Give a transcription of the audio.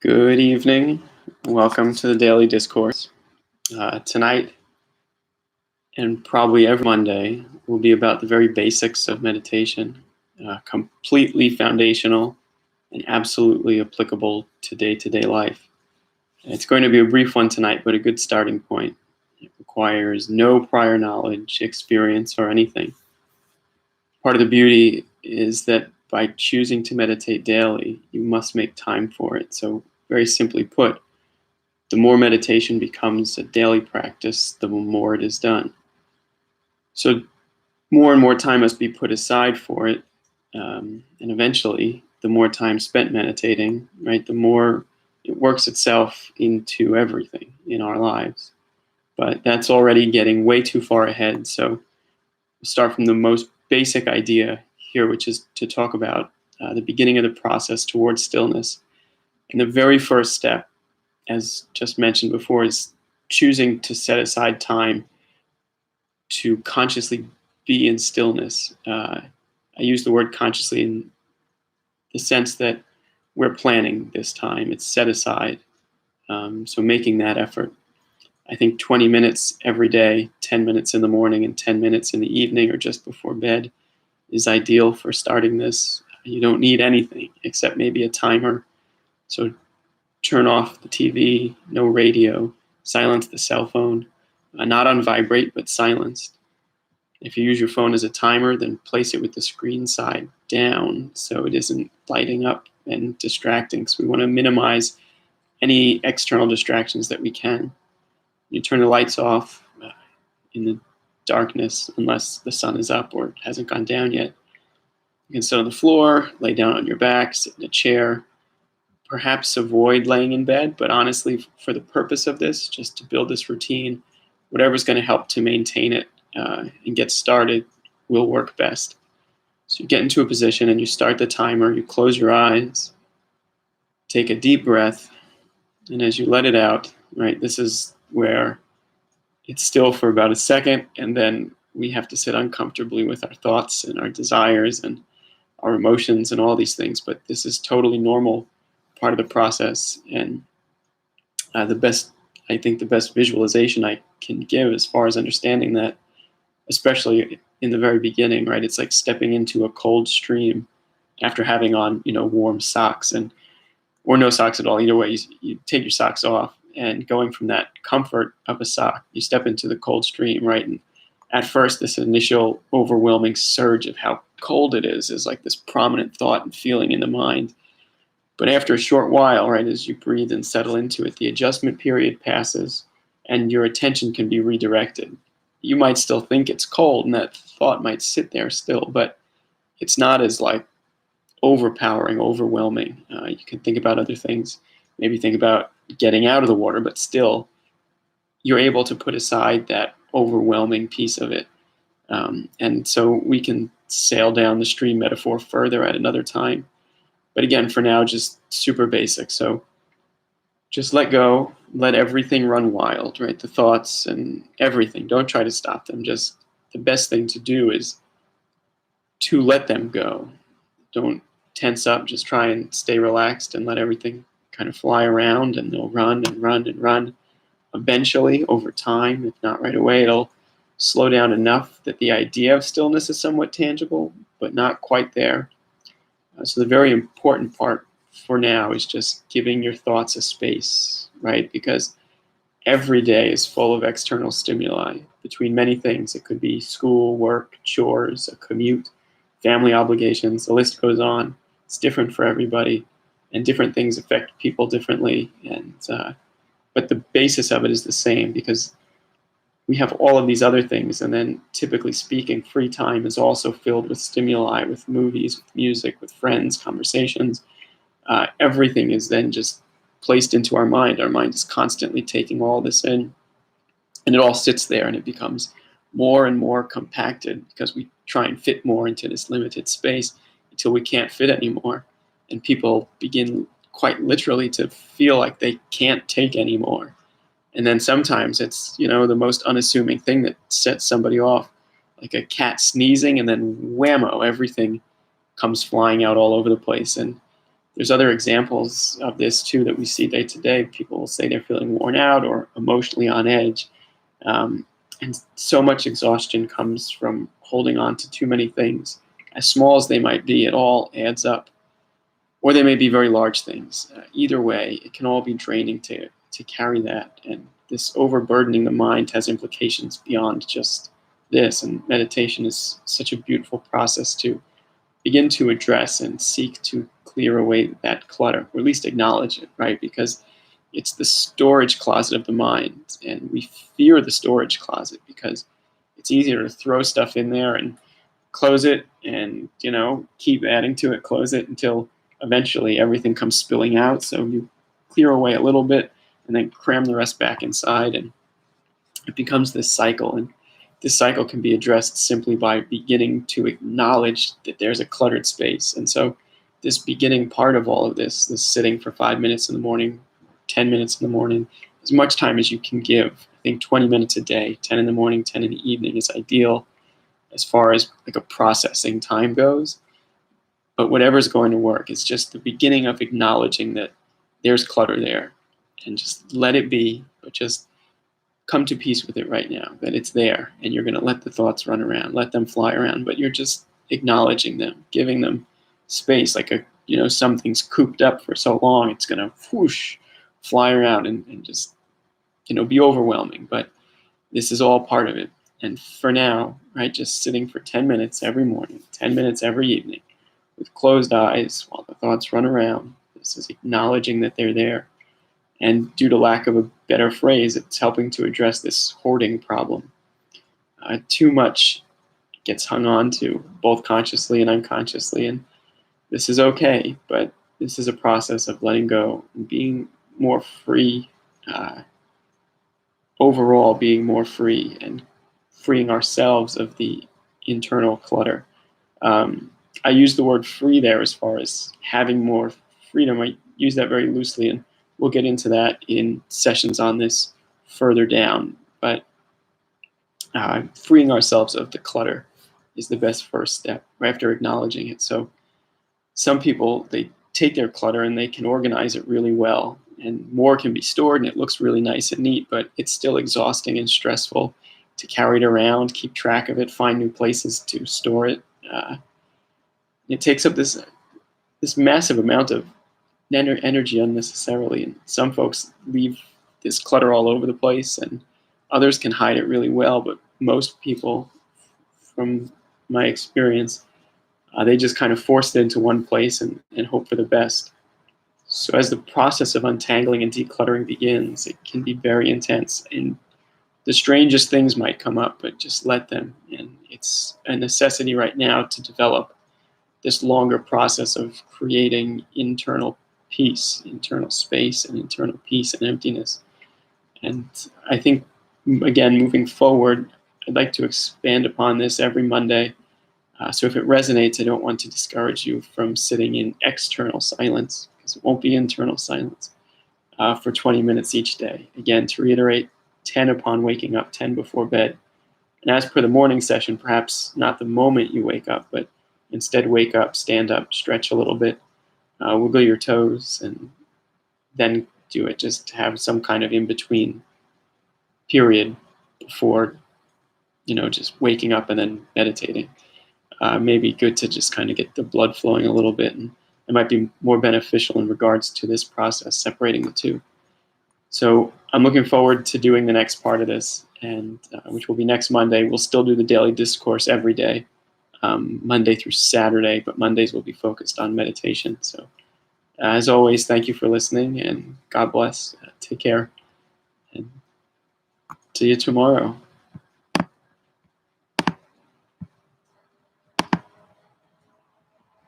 Good evening. Welcome to the Daily Discourse. Tonight, and probably every Monday, will be about the very basics of meditation, completely foundational and absolutely applicable to day-to-day life. It's going to be a brief one tonight, but a good starting point. It requires no prior knowledge, experience, or anything. Part of the beauty is that by choosing to meditate daily, you must make time for it. So, very simply put, the more meditation becomes a daily practice, the more it is done. So more and more time must be put aside for it. And eventually, the more time spent meditating, right, the more it works itself into everything in our lives. But that's already getting way too far ahead. So we'll start from the most basic idea here, which is to talk about the beginning of the process towards stillness. And the very first step, as just mentioned before, is choosing to set aside time to consciously be in stillness. I use the word consciously in the sense that we're planning this time. It's set aside. So making that effort. I think 20 minutes every day, 10 minutes in the morning and 10 minutes in the evening or just before bed is ideal for starting this. You don't need anything except maybe a timer. So turn off the TV, no radio, silence the cell phone, not on vibrate, but silenced. If you use your phone as a timer, then place it with the screen side down so it isn't lighting up and distracting. So we want to minimize any external distractions that we can. You turn the lights off in the darkness unless the sun is up or hasn't gone down yet. You can sit on the floor, lay down on your back, sit in a chair. Perhaps avoid laying in bed, but honestly, for the purpose of this, just to build this routine, whatever's going to help to maintain it and get started will work best. So you get into a position and you start the timer, you close your eyes, take a deep breath, and as you let it out, right, this is where it's still for about a second, and then we have to sit uncomfortably with our thoughts and our desires and our emotions and all these things, but this is totally normal part of the process. And the best visualization I can give as far as understanding that, especially in the very beginning, right? It's like stepping into a cold stream after having on, warm socks or no socks at all. Either way, you take your socks off and going from that comfort of a sock, you step into the cold stream, right? And at first, this initial overwhelming surge of how cold it is like this prominent thought and feeling in the mind. But after a short while, right, as you breathe and settle into it, the adjustment period passes and your attention can be redirected. You might still think it's cold and that thought might sit there still, but it's not as overpowering, overwhelming. You can think about other things, maybe think about getting out of the water, but still you're able to put aside that overwhelming piece of it. And so we can sail down the stream metaphor further at another time. But again, for now, just super basic. So just let go, let everything run wild, right? The thoughts and everything. Don't try to stop them. Just the best thing to do is to let them go. Don't tense up. Just try and stay relaxed and let everything kind of fly around, and they'll run and run and run. Eventually, over time, if not right away, it'll slow down enough that the idea of stillness is somewhat tangible, but not quite there. So the very important part for now is just giving your thoughts a space, right? Because every day is full of external stimuli between many things. It could be school, work, chores, a commute, family obligations, the list goes on. It's different for everybody, and different things affect people differently. But the basis of it is the same, because we have all of these other things, and then typically speaking, free time is also filled with stimuli, with movies, with music, with friends, conversations. Everything is then just placed into our mind. Our mind is constantly taking all this in, and it all sits there, and it becomes more and more compacted because we try and fit more into this limited space until we can't fit anymore. And people begin quite literally to feel like they can't take anymore. And then sometimes it's, the most unassuming thing that sets somebody off, like a cat sneezing, and then whammo, everything comes flying out all over the place. And There's other examples of this too that we see day to day. People will say they're feeling worn out or emotionally on edge. And so much exhaustion comes from holding on to too many things. As small as they might be, it all adds up. Or they may be very large things. Either way, it can all be draining to carry that. And this overburdening the mind has implications beyond just this. And meditation is such a beautiful process to begin to address and seek to clear away that clutter, or at least acknowledge it, right? Because it's the storage closet of the mind, and we fear the storage closet because it's easier to throw stuff in there and close it and, keep adding to it, close it until eventually everything comes spilling out. So you clear away a little bit and then cram the rest back inside, and it becomes this cycle. And this cycle can be addressed simply by beginning to acknowledge that there's a cluttered space. And so this beginning part of all of this sitting for 5 minutes in the morning, 10 minutes in the morning, as much time as you can give. I think 20 minutes a day, 10 in the morning, 10 in the evening is ideal as far as like a processing time goes. But whatever's going to work, it's just the beginning of acknowledging that there's clutter there, and just let it be, but just come to peace with it right now, that it's there, and you're going to let the thoughts run around, let them fly around, but you're just acknowledging them, giving them space. Like something's cooped up for so long, it's going to whoosh, fly around and just, be overwhelming. But this is all part of it. And for now, right, just sitting for 10 minutes every morning, 10 minutes every evening, with closed eyes while the thoughts run around. This is acknowledging that they're there. And due to lack of a better phrase, it's helping to address this hoarding problem. Too much gets hung on to, both consciously and unconsciously, and this is okay, but this is a process of letting go and being more free, overall being more free and freeing ourselves of the internal clutter. I use the word free there as far as having more freedom. I use that very loosely, and we'll get into that in sessions on this further down. But freeing ourselves of the clutter is the best first step right after acknowledging it. So some people, they take their clutter and they can organize it really well, and more can be stored and it looks really nice and neat, but it's still exhausting and stressful to carry it around, keep track of it, find new places to store it. It takes up this massive amount of energy unnecessarily, and some folks leave this clutter all over the place, and others can hide it really well, but most people, from my experience, they just kind of force it into one place and hope for the best. So as the process of untangling and decluttering begins, it can be very intense, and the strangest things might come up, but just let them. And it's a necessity right now to develop this longer process of creating internal peace, internal space, and internal peace and emptiness. And I think, again, moving forward, I'd like to expand upon this every Monday. So if it resonates, I don't want to discourage you from sitting in external silence, because it won't be internal silence, for 20 minutes each day. Again, to reiterate, 10 upon waking up, 10 before bed. And as per the morning session, perhaps not the moment you wake up, but instead wake up, stand up, stretch a little bit, wiggle your toes, and then do it. Just have some kind of in-between period before, just waking up and then meditating. Maybe good to just kind of get the blood flowing a little bit, and it might be more beneficial in regards to this process, separating the two. So I'm looking forward to doing the next part of this, and which will be next Monday. We'll still do the daily discourse every day, Monday through Saturday, but Mondays will be focused on meditation. So as always, thank you for listening, and God bless. Take care, and see you tomorrow.